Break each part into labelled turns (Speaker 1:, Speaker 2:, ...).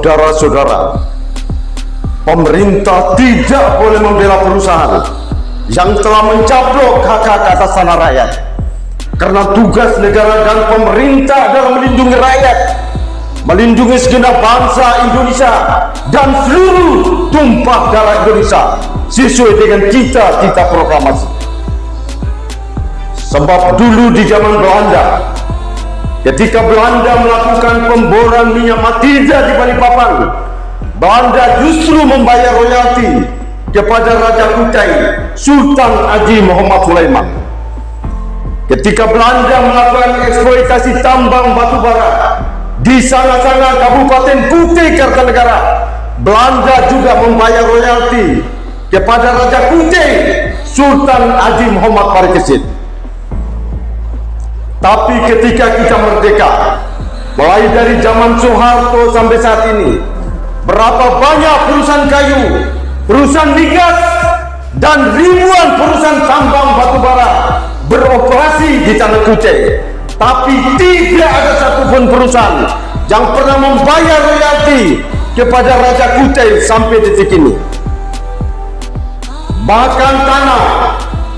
Speaker 1: Saudara-saudara, pemerintah tidak boleh membela perusahaan yang telah mencaplok hak-hak atas tanah rakyat, karena tugas negara dan pemerintah adalah melindungi rakyat, melindungi segenap bangsa Indonesia dan seluruh tumpah darah Indonesia sesuai dengan cita-cita proklamasi. Sebab dulu di zaman Belanda, ketika Belanda melakukan pemboran minyak Matilda di Balikpapan, Belanda justru membayar royalti kepada Raja Kutai, Sultan Haji Muhammad Sulaiman. Ketika Belanda melakukan eksploitasi tambang batu bara di sana-sana Kabupaten Kutai Kartanegara, Belanda juga membayar royalti kepada Raja Kutai, Sultan Haji Muhammad Parikesit. Tapi ketika kita merdeka, mulai dari zaman Soeharto sampai saat ini, berapa banyak perusahaan kayu, perusahaan migas, dan ribuan perusahaan tambang batubara beroperasi di tanah Kutai, tapi tidak ada satupun perusahaan yang pernah membayar royalti kepada Raja Kutai sampai detik ini. Bahkan tanah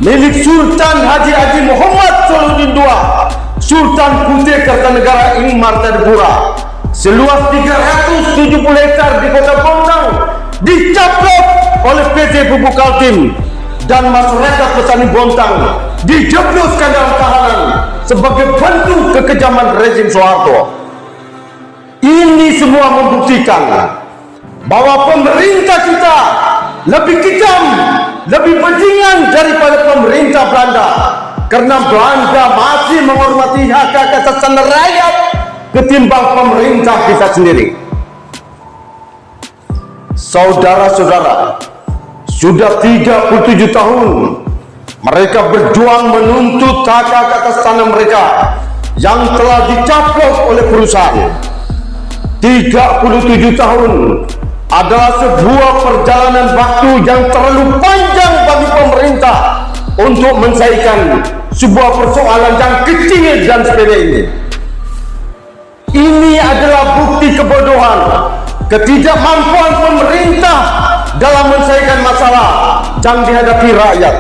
Speaker 1: milik Sultan Haji Muhammad Solahuddin II, Sultan Kutai Kartanegara Ing Martadipura, seluas 370 hektar di Kota Pondang dicaplok oleh PT Pupuk Kaltim, dan masyarakat petani Bontang dijebloskan dalam tahanan sebagai bentuk kekejaman rezim Soeharto. Ini semua membuktikan bahwa pemerintah kita lebih kejam, lebih bajingan daripada pemerintah Belanda, karena Belanda masih menghormati hak-hak atas tanah rakyat ketimbang pemerintah kita sendiri. Saudara-saudara, sudah 37 tahun mereka berjuang menuntut hak-hak atas tanah mereka yang telah dicaplok oleh perusahaan. 37 tahun adalah sebuah perjalanan waktu yang terlalu panjang bagi pemerintah untuk menyelesaikan sebuah persoalan yang kecil dan sepele ini. Ini adalah bukti kebodohan, ketidakmampuan pemerintah dalam menyelesaikan masalah yang dihadapi rakyat.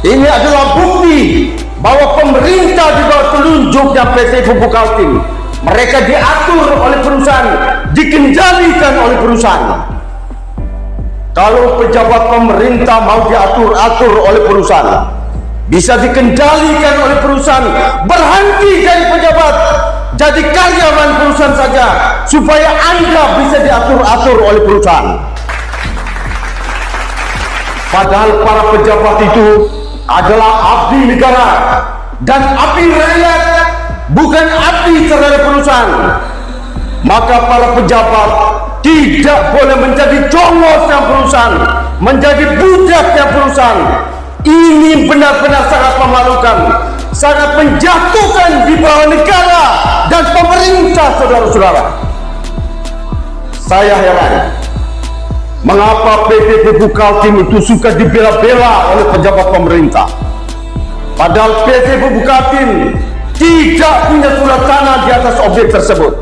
Speaker 1: Ini adalah bukti bahwa pemerintah di bawah telunjuknya PT Pupuk Kaltim, mereka diatur oleh perusahaan, dikendalikan oleh perusahaan. Kalau pejabat pemerintah mau diatur-atur oleh perusahaan, bisa dikendalikan oleh perusahaan, berhenti jadi pejabat, jadi karyawan perusahaan saja, supaya Anda bisa diatur-atur oleh perusahaan. Padahal para pejabat itu adalah abdi negara dan abdi rakyat, bukan abdi terhadap perusahaan. Maka para pejabat tidak boleh menjadi jongosnya perusahaan, menjadi budaknya perusahaan. Ini benar-benar sangat memalukan, sangat menjatuhkan di bawah negara dan pemerintah, saudara-saudara. Saya heran, mengapa PT Pupuk Kaltim itu suka dibela-bela oleh pejabat pemerintah, padahal PT Pupuk Kaltim tidak punya surat tanah di atas objek tersebut.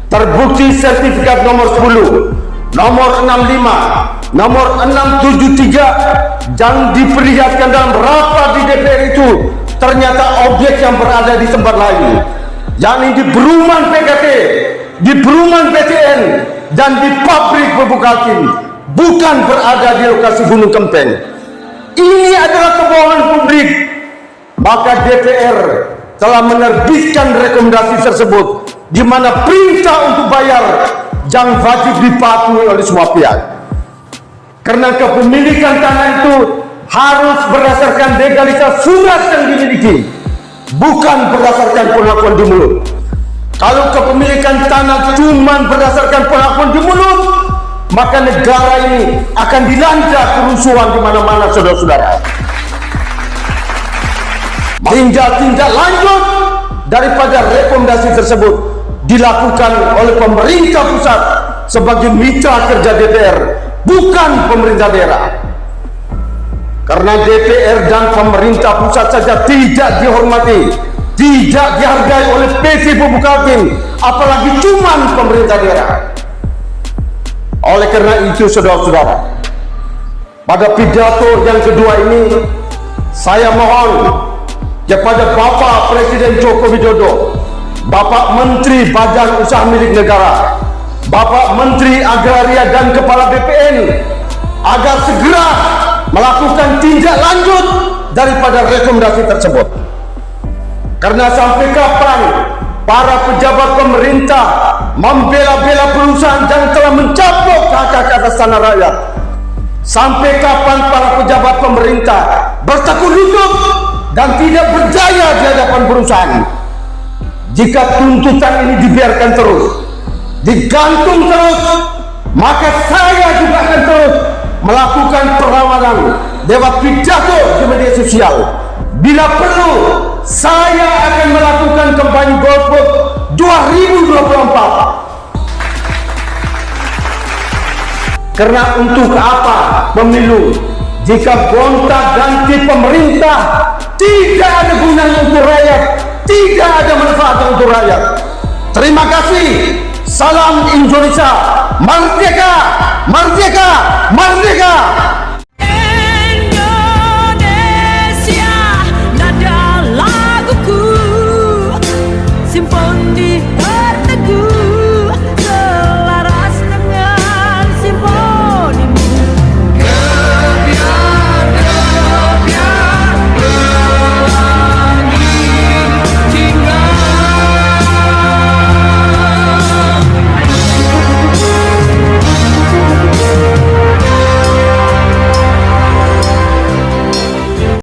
Speaker 1: Terbukti sertifikat nomor 10, nomor 65, nomor 673 yang diperlihatkan dalam rapat di DPR itu ternyata objek yang berada di tempat lain, yakni di Perumahan PKT, di Perumahan PTN, dan di pabrik Pupuk Kaltim, bukan berada di lokasi Gunung Kempeng. Ini adalah kebohongan publik. Maka DPR telah menerbitkan rekomendasi tersebut, di mana perintah untuk bayar yang wajib dipatuhi oleh semua pihak. Karena kepemilikan tanah itu harus berdasarkan legalitas surat yang dimiliki, bukan berdasarkan pengakuan di mulut. Kalau kepemilikan tanah cuma berdasarkan pengakuan di mulut, maka negara ini akan dilanda kerusuhan di mana-mana, saudara-saudara. Tindak lanjut daripada rekomendasi tersebut dilakukan oleh pemerintah pusat sebagai mitra kerja DPR, bukan pemerintah daerah. Karena DPR dan pemerintah pusat saja tidak dihormati, tidak dihargai oleh PT Pupuk Kaltim, apalagi cuman pemerintah daerah. Oleh karena itu saudara-saudara, pada pidato yang kedua ini saya mohon kepada Bapak Presiden Joko Widodo, Bapak Menteri Badan Usaha Milik Negara, Bapak Menteri Agraria dan Kepala BPN agar segera melakukan tindak lanjut daripada rekomendasi tersebut. Karena sampai kapan para pejabat pemerintah membela-bela perusahaan yang telah mencabut hak-hak atas tanah rakyat? Sampai kapan para pejabat pemerintah bertekuk lutut dan tidak berjaya di hadapan perusahaan? Jika tuntutan ini dibiarkan terus, digantung terus, maka saya juga akan terus melakukan perlawanan lewat pidato di media sosial. Bila perlu, saya akan melakukan kampanye golput 2024. Karena untuk apa pemilu jika gonta-ganti pemerintah tidak ada gunanya untuk rakyat, tidak ada manfaat untuk rakyat. Terima kasih. Salam Indonesia. Merdeka, merdeka, merdeka.
Speaker 2: Indonesia, nada laguku, simfoni berteduh.